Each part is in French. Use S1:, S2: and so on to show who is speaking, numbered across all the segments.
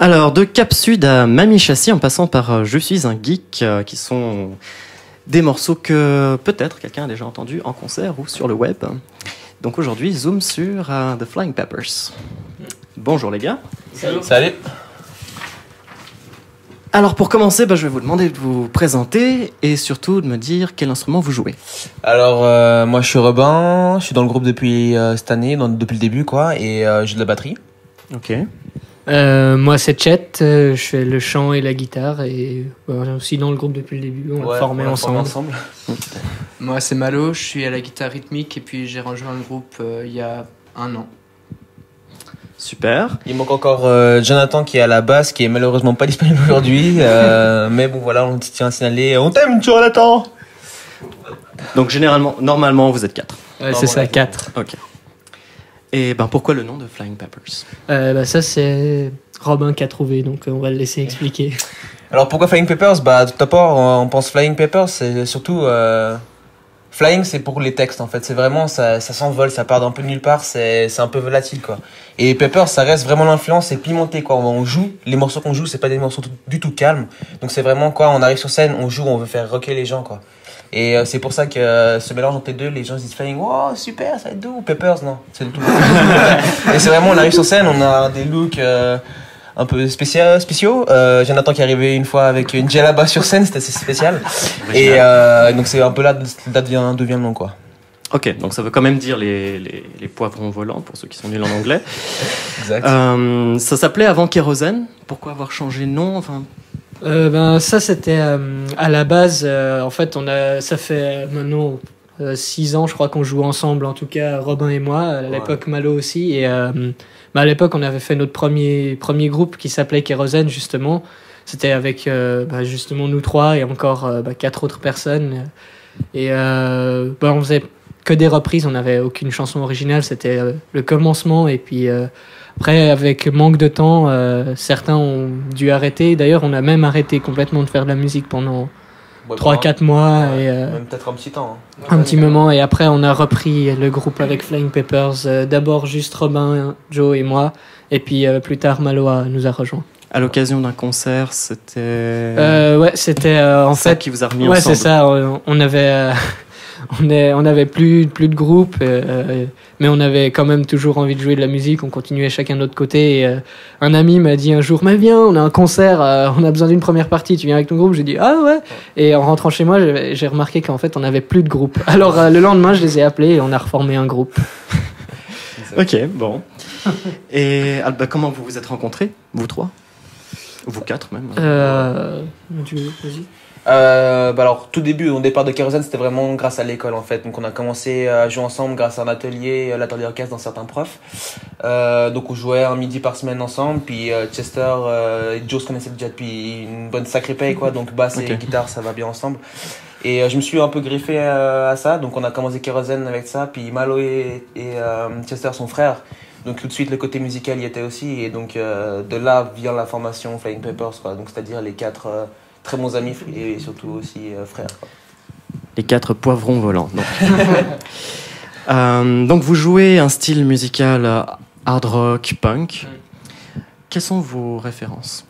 S1: Alors, de Cap Sud à Mamie Chassis, en passant par Je suis un geek, qui sont des morceaux que peut-être quelqu'un a déjà entendu en concert ou sur le web. Donc aujourd'hui, zoom sur The Flying Peppers. Bonjour les gars.
S2: Salut.
S1: Alors pour commencer, je vais vous demander de vous présenter et surtout de me dire quel instrument vous jouez.
S2: Alors moi je suis Robin, je suis dans le groupe depuis cette année, depuis le début quoi, et j'ai de la batterie.
S1: Ok.
S3: Moi c'est Chet, je fais le chant et la guitare et aussi dans le groupe depuis le début, on a formé ensemble.
S4: Moi c'est Malo, je suis à la guitare rythmique et puis j'ai rejoint le groupe il y a 1 an.
S1: Super.
S2: Il manque encore Jonathan qui est à la basse, qui est malheureusement pas disponible aujourd'hui, mais bon voilà, on tient à signaler, on t'aime Jonathan.
S1: Donc normalement vous êtes 4.
S3: C'est ça, 4.
S1: Ok. Et pourquoi le nom de Flying Peppers?
S3: Ça c'est Robin qui a trouvé, donc on va le laisser expliquer.
S2: Alors pourquoi Flying Peppers? Tout d'abord on pense Flying Peppers, c'est surtout... Flying, c'est pour les textes en fait, c'est vraiment ça s'envole, ça part d'un peu de nulle part, c'est un peu volatile quoi. Et Pepper, ça reste vraiment l'influence, c'est pimenté quoi. On joue, les morceaux qu'on joue, c'est pas des morceaux du tout calmes. Donc c'est vraiment quoi, on arrive sur scène, on joue, on veut faire rocker les gens quoi. Et c'est pour ça que ce mélange entre les deux, les gens se disent Flying, wow super, ça va être doux. Peppers, non, c'est tout. Et c'est vraiment, on arrive sur scène, on a des looks un peu spéciaux. Jonathan qui est arrivé une fois avec une djellaba sur scène, c'était assez spécial. Et donc c'est un peu là devient le nom quoi.
S1: Ok, donc ça veut quand même dire les poivrons volants pour ceux qui sont nuls en anglais.
S2: Exact.
S1: Ça s'appelait avant Kérosène. Pourquoi avoir changé de nom
S3: Ça c'était à la base. En fait, ça fait maintenant 6 ans, je crois qu'on joue ensemble. En tout cas, Robin et moi. À l'époque, Malo aussi. Et à l'époque, on avait fait notre premier groupe qui s'appelait Kérosène justement. C'était avec justement nous 3 et encore 4 autres personnes. Et on faisait que des reprises. On n'avait aucune chanson originale. C'était le commencement. Et puis après, avec manque de temps, certains ont dû arrêter. D'ailleurs, on a même arrêté complètement de faire de la musique pendant 3-4 mois. Et,
S2: même peut-être un petit temps.
S3: Un petit moment. Et après, on a repris le groupe avec Flying Peppers. D'abord juste Robin, Joe et moi. Et puis plus tard, Malo nous a rejoints.
S1: À l'occasion d'un concert, c'était...
S3: c'était en fait...
S1: qui vous a remis ensemble.
S3: Ouais, c'est ça. On avait... on avait plus de groupe, mais on avait quand même toujours envie de jouer de la musique. On continuait chacun de notre côté. Et, un ami m'a dit un jour, mais viens, on a un concert, on a besoin d'une première partie. Tu viens avec ton groupe? J'ai dit ah ouais. Et en rentrant chez moi, j'ai remarqué qu'en fait, on n'avait plus de groupe. Alors le lendemain, je les ai appelés et on a reformé un groupe.
S1: Ok, bon. Et comment vous vous êtes rencontrés, vous 3? Vous 4 même?
S3: Vas-y.
S2: Alors tout début, au départ de Kérosène, c'était vraiment grâce à l'école en fait. Donc on a commencé à jouer ensemble grâce à un atelier, l'atelier orchestre dans certains profs. Donc on jouait un midi par semaine ensemble. Puis Chester et Joe se connaissaient déjà depuis une bonne sacrée paye quoi. Donc basse et guitare, ça va bien ensemble. Et je me suis un peu greffé à ça. Donc on a commencé Kérosène avec ça. Puis Malo et Chester sont frères. Donc tout de suite le côté musical y était aussi. Et donc de là vient la formation Flying Peppers quoi. Donc c'est-à-dire les 4 très bons amis et surtout aussi frères. Quoi.
S1: Les 4 poivrons volants. Donc vous jouez un style musical hard rock, punk. Quelles sont vos références?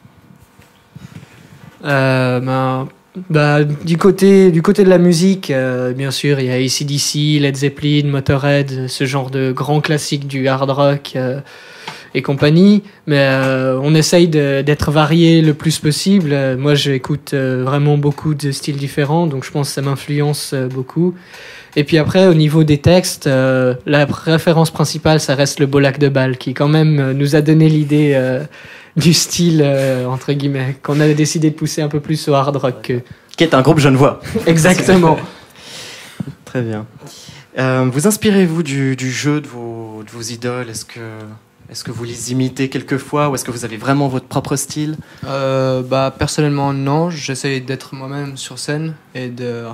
S3: Du côté de la musique, bien sûr, il y a AC/DC, Led Zeppelin, Motorhead, ce genre de grands classiques du hard rock et compagnie, mais on essaye d'être varié le plus possible. Moi, j'écoute vraiment beaucoup de styles différents, donc je pense que ça m'influence beaucoup. Et puis après, au niveau des textes, la référence principale, ça reste le Beau Lac de Bâle, qui quand même nous a donné l'idée du style, entre guillemets, qu'on a décidé de pousser un peu plus au hard rock.
S1: Qui est un groupe genevois.
S3: Exactement.
S1: Très bien. Vous inspirez-vous du jeu de vos idoles? Est-ce que vous les imitez quelquefois ou est-ce que vous avez vraiment votre propre style?
S4: Personnellement, non. J'essaie d'être moi-même sur scène et de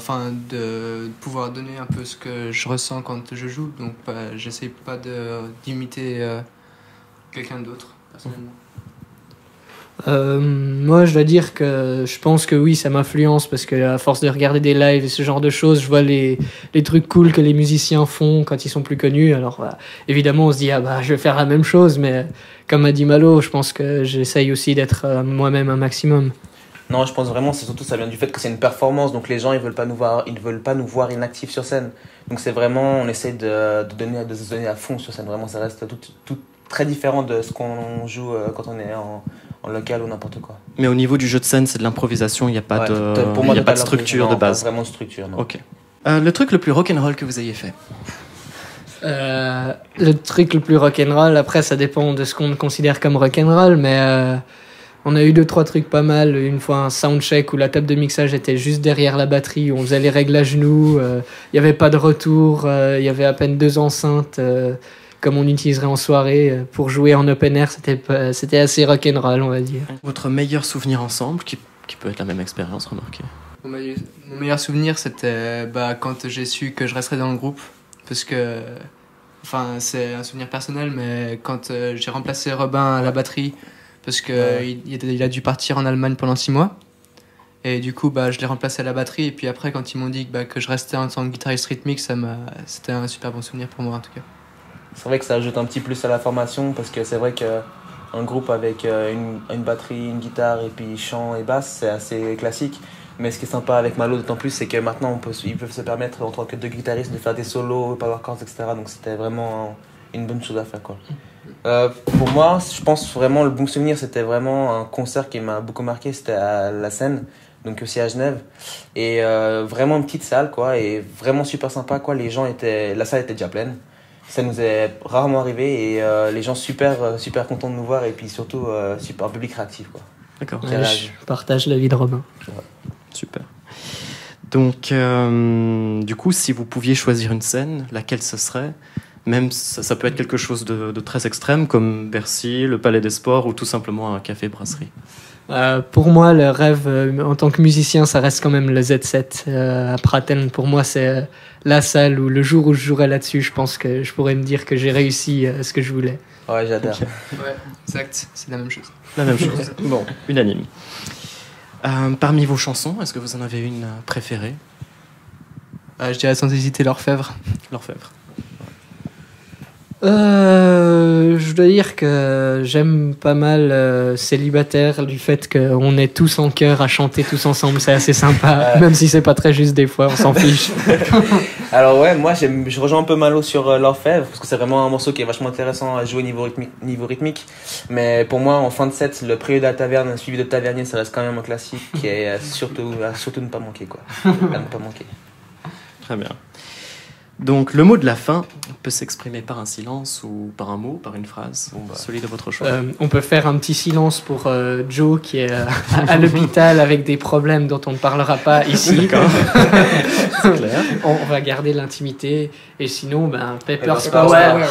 S4: pouvoir donner un peu ce que je ressens quand je joue. Donc, j'essaie pas d'imiter quelqu'un d'autre, personnellement.
S3: Moi, je dois dire que je pense que oui, ça m'influence parce que à force de regarder des lives et ce genre de choses, je vois les trucs cool que les musiciens font quand ils sont plus connus. Alors, évidemment, on se dit, ah bah, je vais faire la même chose, mais comme a dit Malo, je pense que j'essaye aussi d'être moi-même un maximum.
S2: Non, je pense vraiment, c'est surtout ça vient du fait que c'est une performance, donc les gens ils veulent pas nous voir inactifs sur scène. Donc c'est vraiment, on essaie de se donner à fond sur scène. Vraiment, ça reste tout très différent de ce qu'on joue quand on est en local ou n'importe quoi.
S1: Mais au niveau du jeu de scène, c'est de l'improvisation, il n'y a pas
S2: pour moi,
S1: il y a pas de structure de base.
S2: Pas vraiment de structure, non.
S1: Ok. Le truc le plus rock'n'roll que vous ayez fait?
S3: Le truc le plus rock'n'roll, après ça dépend de ce qu'on considère comme rock'n'roll, mais on a eu 2-3 trucs pas mal. Une fois un soundcheck où la table de mixage était juste derrière la batterie, où on faisait les règles à genoux, il n'y avait pas de retour, il y avait à peine 2 enceintes comme on utiliserait en soirée pour jouer en open air. C'était assez rock'n'roll, on va dire.
S1: Votre meilleur souvenir ensemble, qui peut être la même expérience, remarquez?
S4: Mon meilleur souvenir, c'était quand j'ai su que je resterais dans le groupe. Parce que, enfin, c'est un souvenir personnel, mais quand j'ai remplacé Robin à la batterie, parce qu'il a dû partir en Allemagne pendant 6 mois. Et du coup, je l'ai remplacé à la batterie. Et puis après, quand ils m'ont dit que je restais en tant que guitariste rythmique, c'était un super bon souvenir pour moi, en tout cas.
S2: C'est vrai que ça ajoute un petit plus à la formation, parce que c'est vrai qu'un groupe avec une batterie, une guitare et puis chant et basse, c'est assez classique. Mais ce qui est sympa avec Malo d'autant plus, c'est que maintenant ils peuvent se permettre en tant que 2 guitaristes de faire des solos, power chords, etc. Donc c'était vraiment une bonne chose à faire, quoi. Pour moi, je pense vraiment le bon souvenir, c'était vraiment un concert qui m'a beaucoup marqué, c'était à la Seine, donc aussi à Genève. Et vraiment une petite salle, quoi, et vraiment super sympa, quoi. La salle était déjà pleine. Ça nous est rarement arrivé et les gens super contents de nous voir et puis surtout super public réactif, quoi.
S1: D'accord.
S3: Ouais, je partage l'avis de Robin.
S2: Ouais.
S1: Super. Donc, du coup, si vous pouviez choisir une scène, laquelle ce serait? Même ça peut être quelque chose de très extrême, comme Bercy, le Palais des Sports ou tout simplement un café-brasserie.
S3: Pour moi, le rêve en tant que musicien, ça reste quand même le Z7 à Praten. Pour moi, c'est la salle où le jour où je jouerai là-dessus, je pense que je pourrais me dire que j'ai réussi ce que je voulais.
S2: Ouais, j'adore.
S1: Okay.
S4: Ouais, exact, c'est la même chose.
S1: La même chose. Bon, unanime. Parmi vos chansons, est-ce que vous en avez une préférée?
S4: Je dirais sans hésiter L'Orfèvre.
S1: L'Orfèvre.
S3: Je dois dire que j'aime pas mal Célibataire, du fait qu'on est tous en chœur à chanter tous ensemble, c'est assez sympa, même si c'est pas très juste des fois, on s'en fiche.
S2: Alors ouais, moi je rejoins un peu Malo sur L'Orfèvre, parce que c'est vraiment un morceau qui est vachement intéressant à jouer niveau rythmique. Mais pour moi, en fin de set, le prélude à la taverne suivi de Tavernier, ça reste quand même un classique qui est surtout ne pas manquer, quoi. À ne pas manquer.
S1: Très bien. Donc le mot de la fin peut s'exprimer par un silence ou par un mot, par une phrase, celui de votre choix.
S3: On peut faire un petit silence pour Joe qui est à l'hôpital avec des problèmes dont on ne parlera pas ici.
S1: D'accord. C'est clair.
S3: On va garder l'intimité et sinon, Pepper's
S2: Power.
S3: Power.